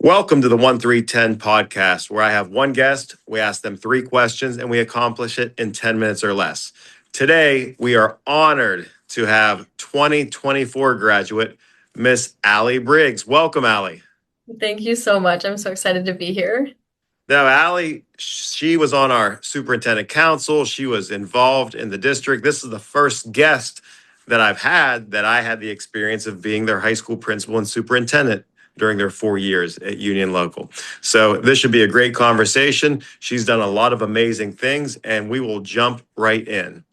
Welcome to the 1310 podcast, where I have one guest, we ask them three questions, and we accomplish it in 10 minutes or less. Today, we are honored to have 2024 graduate, Miss Allie Briggs. Welcome, Allie. Thank you so much. I'm so excited to be here. Now, Allie, she was on our superintendent council. She was involved in the district. This is the first guest that I've had that I had the experience of being their high school principal and superintendent during their 4 years at Union Local. So this should be a great conversation. She's done a lot of amazing things, and we will jump right in.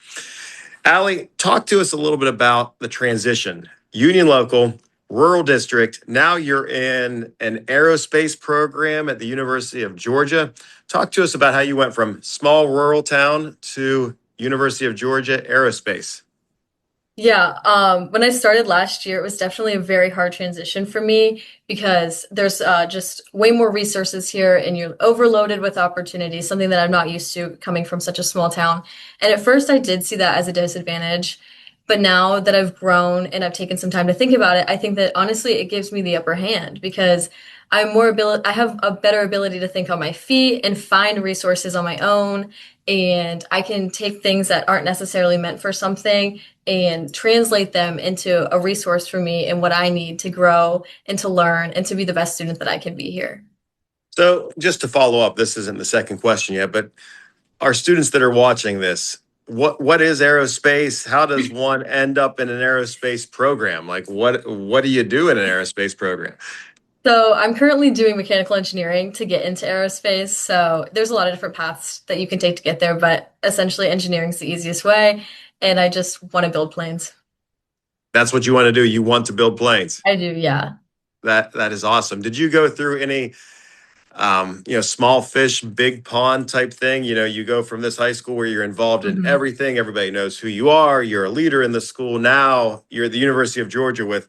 Allie, talk to us a little bit about the transition. Union Local, rural district. Now you're in an aerospace program at the University of Georgia. Talk to us about how you went from small rural town to University of Georgia aerospace. Yeah, when I started last year, it was definitely a very hard transition for me because there's just way more resources here and you're overloaded with opportunities, something that I'm not used to coming from such a small town. And at first, I did see that as a disadvantage. But now that I've grown and I've taken some time to think about it, I think that honestly, it gives me the upper hand because I have a better ability to think on my feet and find resources on my own. And I can take things that aren't necessarily meant for something and translate them into a resource for me and what I need to grow and to learn and to be the best student that I can be here. So, just to follow up, this isn't the second question yet, but our students that are watching this, what is aerospace? How does one end up in an aerospace program? Like what do you do in an aerospace program? So I'm currently doing mechanical engineering to get into aerospace. So there's a lot of different paths that you can take to get there, but essentially engineering is the easiest way. And I just want to build planes. That's what you want to do. You want to build planes. I do, yeah. That is awesome. Did you go through any small fish, big pond type thing? You go from this high school where you're involved in Mhm. everything. Everybody knows who you are. You're a leader in the school. Now you're at the University of Georgia with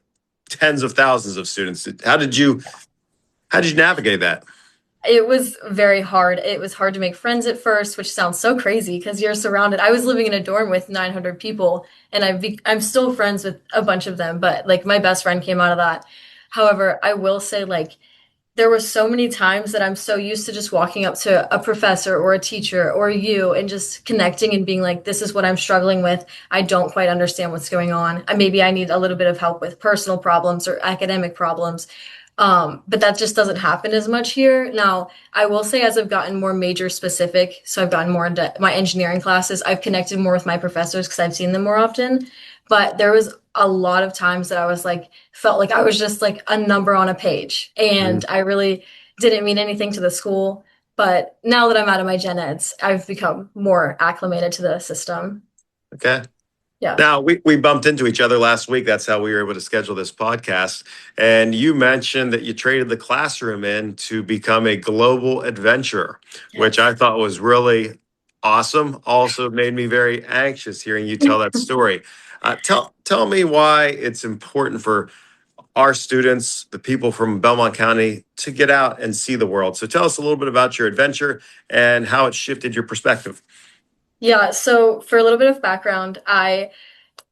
tens of thousands of students. How did you navigate that? It was very hard. It was hard to make friends at first, which sounds so crazy because you're surrounded. I was living in a dorm with 900 people, and I'm still friends with a bunch of them, but like my best friend came out of that. However, I will say like there were so many times that I'm so used to just walking up to a professor or a teacher or you and just connecting and being like, this is what I'm struggling with. I don't quite understand what's going on. Maybe I need a little bit of help with personal problems or academic problems. But that just doesn't happen as much here. Now, I will say as I've gotten more major specific, so I've gotten more into my engineering classes, I've connected more with my professors because I've seen them more often. But there was a lot of times that I was like, felt like I was just like a number on a page. And Mhm. I really didn't mean anything to the school. But now that I'm out of my gen eds, I've become more acclimated to the system. Okay. Yeah. Now, we bumped into each other last week. That's how we were able to schedule this podcast. And you mentioned that you traded the classroom in to become a global adventurer, which I Yes. thought was really awesome. Also made me very anxious hearing you tell that story. Tell me why it's important for our students, the people from Belmont County, to get out and see the world. So tell us a little bit about your adventure and how it shifted your perspective. Yeah, so for a little bit of background, at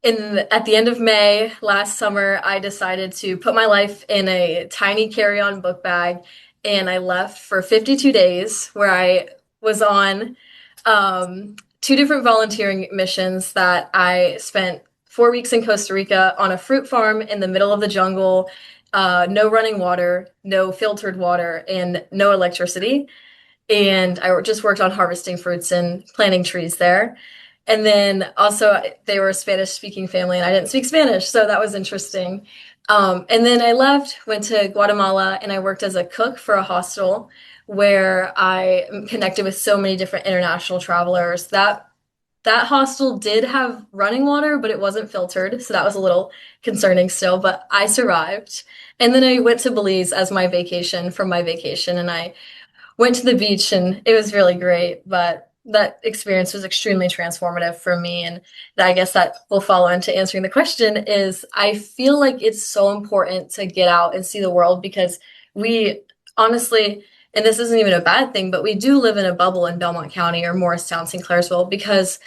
the end of May last summer, I decided to put my life in a tiny carry-on book bag, and I left for 52 days, where I was on two different volunteering missions. That I spent 4 weeks in Costa Rica on a fruit farm in the middle of the jungle, no running water, no filtered water, and no electricity. And I just worked on harvesting fruits and planting trees there. And then also they were a Spanish speaking family and I didn't speak Spanish, so that was interesting. And then I left, went to Guatemala, and I worked as a cook for a hostel where I connected with so many different international travelers. That hostel did have running water, but it wasn't filtered, so that was a little concerning still, but I survived. And then I went to Belize as my vacation from my vacation, and I went to the beach and it was really great, but that experience was extremely transformative for me. And I guess that will follow into answering the question is I feel like it's so important to get out and see the world because we honestly, and this isn't even a bad thing, but we do live in a bubble in Belmont County or Morristown, St. Clairsville, because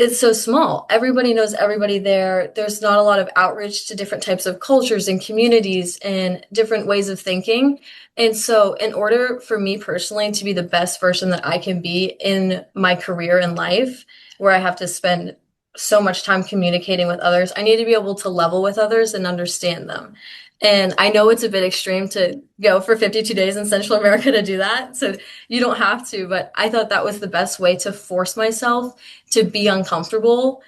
it's so small. Everybody knows everybody there. There's not a lot of outreach to different types of cultures and communities and different ways of thinking. And so, in order for me personally to be the best version that I can be in my career in life, where I have to spend so much time communicating with others, I need to be able to level with others and understand them. And I know it's a bit extreme to go for 52 days in Central America to do that. So you don't have to, but I thought that was the best way to force myself to be uncomfortable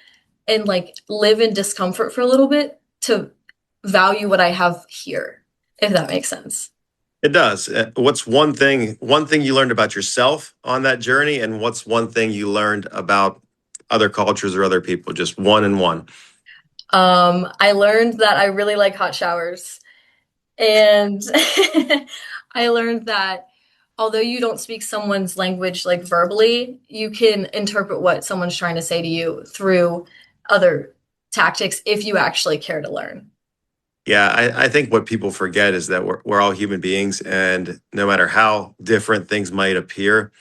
and like live in discomfort for a little bit to value what I have here, if that makes sense. It does. What's one thing you learned about yourself on that journey, and what's one thing you learned about other cultures or other people? Just one and one. I learned that I really like hot showers. And I learned that although you don't speak someone's language like verbally, you can interpret what someone's trying to say to you through other tactics if you actually care to learn. Yeah, I think what people forget is that we're all human beings, and no matter how different things might appear,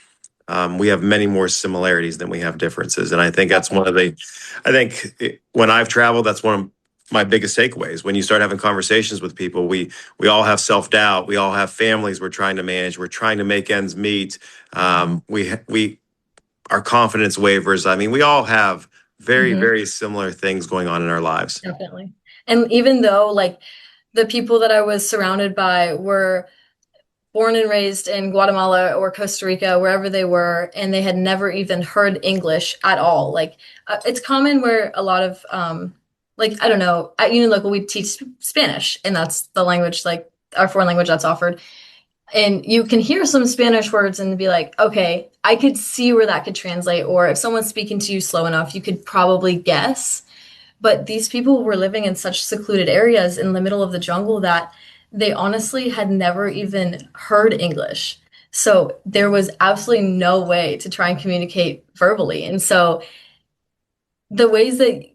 we have many more similarities than we have differences. And I think that's one of Definitely. the, I think when I've traveled, that's one of my biggest takeaways. When you start having conversations with people, we all have self doubt. We all have families we're trying to manage. We're trying to make ends meet. We our confidence wavers. I mean, we all have very, Hmm. very similar things going on in our lives. Definitely. And even though like the people that I was surrounded by were born and raised in Guatemala or Costa Rica, wherever they were, and they had never even heard English at all. Like it's common where a lot of like I don't know, at Union Local we teach Spanish, and that's the language like our foreign language that's offered. And you can hear some Spanish words and be like, okay, I could see where that could translate. Or if someone's speaking to you slow enough, you could probably guess. But these people were living in such secluded areas in the middle of the jungle that they honestly had never even heard English. So there was absolutely no way to try and communicate verbally. And so the ways that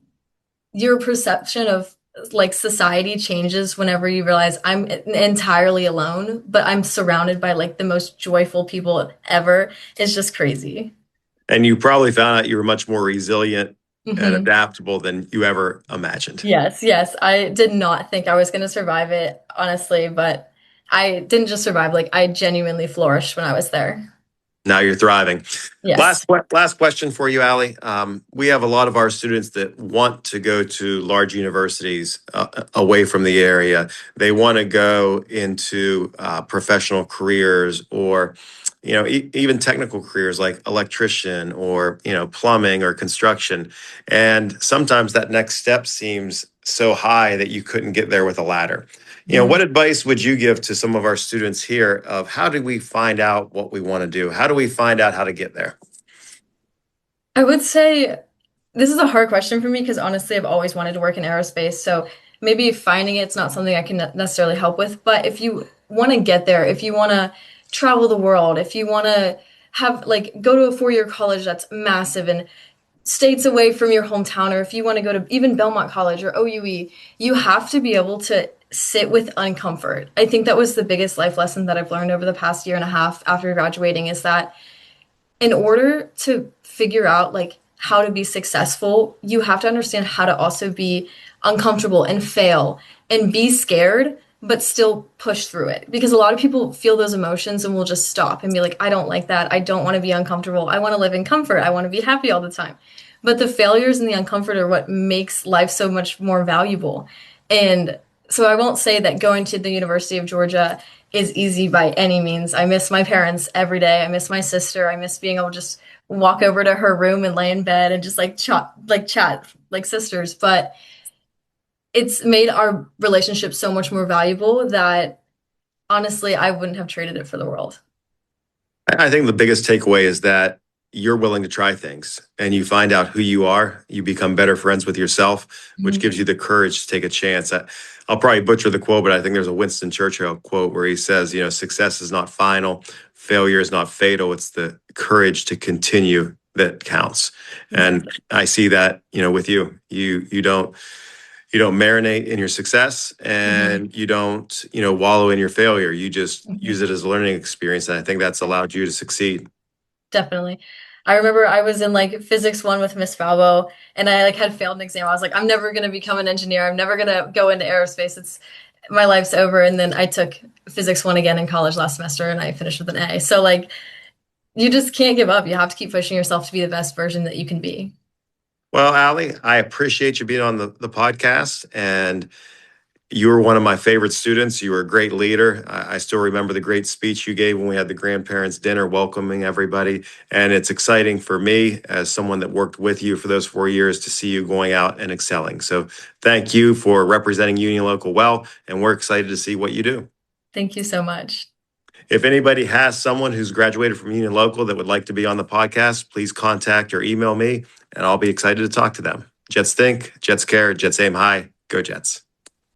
your perception of like society changes whenever you realize I'm entirely alone, but I'm surrounded by like the most joyful people ever is just crazy. And you probably found out you were much more resilient and Hmm. adaptable than you ever imagined. Yes, yes. I did not think I was going to survive it, honestly, but I didn't just survive, like I genuinely flourished when I was there. Now you're thriving. Yes. Last question for you, Allie. We have a lot of our students that want to go to large universities away from the area. They want to go into professional careers, or even technical careers like electrician, or plumbing or construction. And sometimes that next step seems so high that you couldn't get there with a ladder. Mhm. What advice would you give to some of our students here of how do we find out what we want to do? How do we find out how to get there? I would say this is a hard question for me because honestly, I've always wanted to work in aerospace. So maybe finding it's not something I can necessarily help with. But if you want to get there, if you want to travel the world, if you want to have like go to a 4 year college that's massive and states away from your hometown, or if you want to go to even Belmont College or OUE, you have to be able to sit with uncomfort. I think that was the biggest life lesson that I've learned over the past year and a half after graduating is that in order to figure out like how to be successful, you have to understand how to also be uncomfortable and fail and be scared, but still push through it. Because a lot of people feel those emotions and will just stop and be like, I don't like that. I don't want to be uncomfortable. I want to live in comfort. I want to be happy all the time. But the failures and the uncomfort are what makes life so much more valuable. And so I won't say that going to the University of Georgia is easy by any means. I miss my parents every day. I miss my sister. I miss being able to just walk over to her room and lay in bed and just like chat like sisters. But it's made our relationship so much more valuable that honestly, I wouldn't have traded it for the world. I think the biggest takeaway is that you're willing to try things and you find out who you are. You become better friends with yourself, which Mhm. gives you the courage to take a chance. I'll probably butcher the quote, but I think there's a Winston Churchill quote where he says, success is not final, failure is not fatal. It's the courage to continue that counts. And Exactly. I see that, with you. You don't marinate in your success, Hmm. and you don't wallow in your failure. You just Hmm. use it as a learning experience, and I think that's allowed you to succeed. Definitely. I remember I was in like physics one with Miss Falbo, and I like had failed an exam. I was like, I'm never gonna become an engineer. I'm never gonna go into aerospace. It's my life's over. And then I took physics one again in college last semester, and I finished with an A. So like, you just can't give up. You have to keep pushing yourself to be the best version that you can be. Well, Allie, I appreciate you being on the podcast, and you were one of my favorite students. You were a great leader. I still remember the great speech you gave when we had the grandparents' dinner welcoming everybody. And it's exciting for me, as someone that worked with you for those 4 years, to see you going out and excelling. So thank you for representing Union Local well, and we're excited to see what you do. Thank you so much. If anybody has someone who's graduated from Union Local that would like to be on the podcast, please contact or email me, and I'll be excited to talk to them. Jets think, Jets care, Jets aim high. Go Jets.